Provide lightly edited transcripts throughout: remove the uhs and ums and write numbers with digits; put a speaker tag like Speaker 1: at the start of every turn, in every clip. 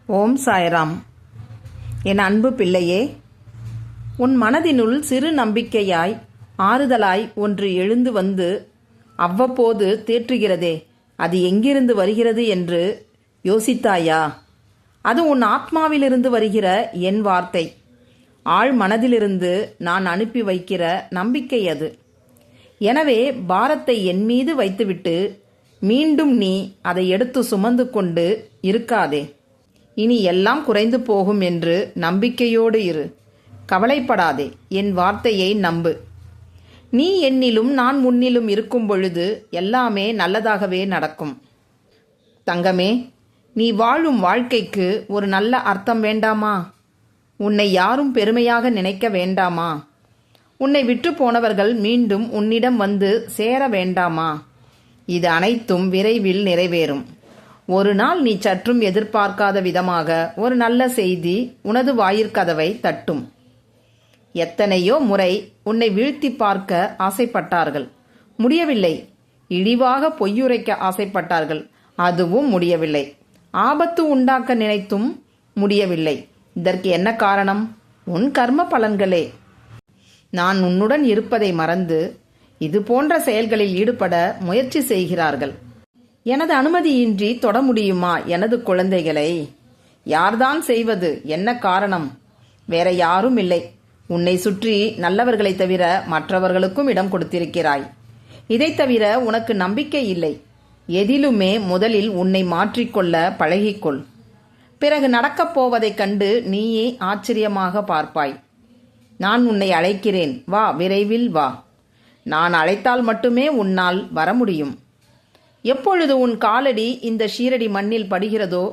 Speaker 1: ஓம் சாய்ராம். என் அன்பு பிள்ளையே, உன் மனதினுள் சிறு நம்பிக்கையாய் ஆறுதலாய் ஒன்று எழுந்து வந்து அவ்வப்போது தேற்றுகிறதே, அது எங்கிருந்து வருகிறது என்று யோசித்தாயா? அது உன் ஆத்மாவிலிருந்து வருகிற என் வார்த்தை, ஆழ் மனதிலிருந்து நான் அனுப்பி வைக்கிற நம்பிக்கை அது. எனவே பாரத்தை என் மீது வைத்துவிட்டு மீண்டும் நீ அதை எடுத்து சுமந்து கொண்டு இருக்காதே. இனி எல்லாம் குறைந்து போகும் என்று நம்பிக்கையோடு இரு. கவலைப்படாதே, என் வார்த்தையை நம்பு. நீ என்னிலும் நான் உன்னிலும் இருக்கும் பொழுது எல்லாமே நல்லதாகவே நடக்கும். தங்கமே, நீ வாழும் வாழ்க்கைக்கு ஒரு நல்ல அர்த்தம் வேண்டாமா? உன்னை யாரும் பெருமையாக நினைக்க வேண்டாமா? உன்னை விட்டு போனவர்கள் மீண்டும் உன்னிடம் வந்து சேர வேண்டாமா? இது அனைத்தும் விரைவில் நிறைவேறும். ஒரு நாள் நீ சற்றும் எதிர்பார்க்காத விதமாக ஒரு நல்ல செய்தி உனது வாயிற்கதவை தட்டும். எத்தனையோ முறை உன்னை வீழ்த்தி பார்க்க ஆசைப்பட்டார்கள், முடியவில்லை. இழிவாக பொய்யுரைக்க ஆசைப்பட்டார்கள், அதுவும் முடியவில்லை. ஆபத்து உண்டாக்க நினைத்தும் முடியவில்லை. இதற்கு என்ன காரணம்? உன் கர்ம பலன்களே. நான் உன்னுடன் இருப்பதை மறந்து இது போன்ற செயல்களில் ஈடுபட முயற்சி செய்கிறார்கள். எனது அனுமதியின்றி தொட முடியுமா எனது குழந்தைகளை? யார்தான் செய்வது? என்ன காரணம்? வேற யாரும் இல்லை. உன்னை சுற்றி நல்லவர்களை தவிர மற்றவர்களுக்கும் இடம் கொடுத்திருக்கிறாய். இதை தவிர உனக்கு நம்பிக்கை இல்லை. எதிலுமே முதலில் உன்னை மாற்றிக்கொள்ள பழகிக்கொள். பிறகு நடக்கப் போவதைக் கண்டு நீயே ஆச்சரியமாக பார்ப்பாய். நான் உன்னை அழைக்கிறேன், வா, விரைவில் வா. நான் அழைத்தால் மட்டுமே உன்னால் வர முடியும். எப்பொழுது உன் காலடி இந்த ஷீரடி மண்ணில் படுகிறதோ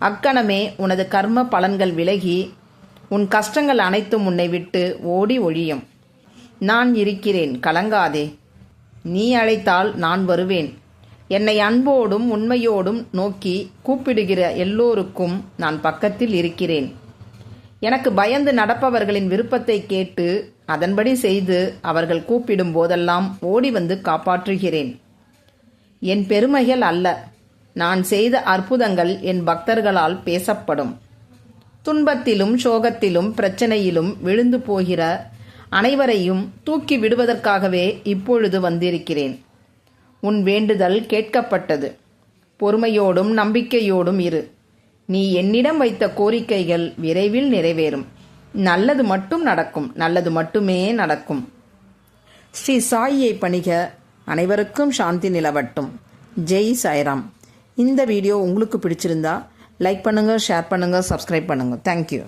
Speaker 1: அக்கணமே உனது கர்ம பலன்கள் விலகி உன் கஷ்டங்கள் அனைத்தும் உன்னை விட்டு ஓடி ஒழியும். நான் இருக்கிறேன், கலங்காதே. நீ அழைத்தால் நான் வருவேன். என்னை அன்போடும் உண்மையோடும் நோக்கி கூப்பிடுகிற எல்லோருக்கும் நான் பக்கத்தில் இருக்கிறேன். எனக்கு பயந்து நடப்பவர்களின் விருப்பத்தை கேட்டு அதன்படி செய்து அவர்கள் கூப்பிடும் போதெல்லாம் ஓடி வந்து காப்பாற்றுகிறேன். என் பெருமைகள் அல்ல, நான் செய்த அற்புதங்கள் என் பக்தர்களால் பேசப்படும். துன்பத்திலும் சோகத்திலும் பிரச்சனையிலும் விழுந்து போகிற அனைவரையும் தூக்கி விடுவதற்காகவே இப்பொழுது வந்திருக்கிறேன். உன் வேண்டுதல் கேட்கப்பட்டது. பொறுமையோடும் நம்பிக்கையோடும் இரு. நீ என்னிடம் வைத்த கோரிக்கைகள் விரைவில் நிறைவேறும். நல்லது மட்டும் நடக்கும், நல்லது மட்டுமே நடக்கும். ஸ்ரீ சாயியை பணிக. அனைவருக்கும் சாந்தி நிலவட்டும். ஜெய் சாய்ராம். இந்த வீடியோ உங்களுக்கு பிடிச்சிருந்தா லைக் பண்ணுங்கள், ஷேர் பண்ணுங்கள், சப்ஸ்கிரைப் பண்ணுங்கள். தேங்க்யூ.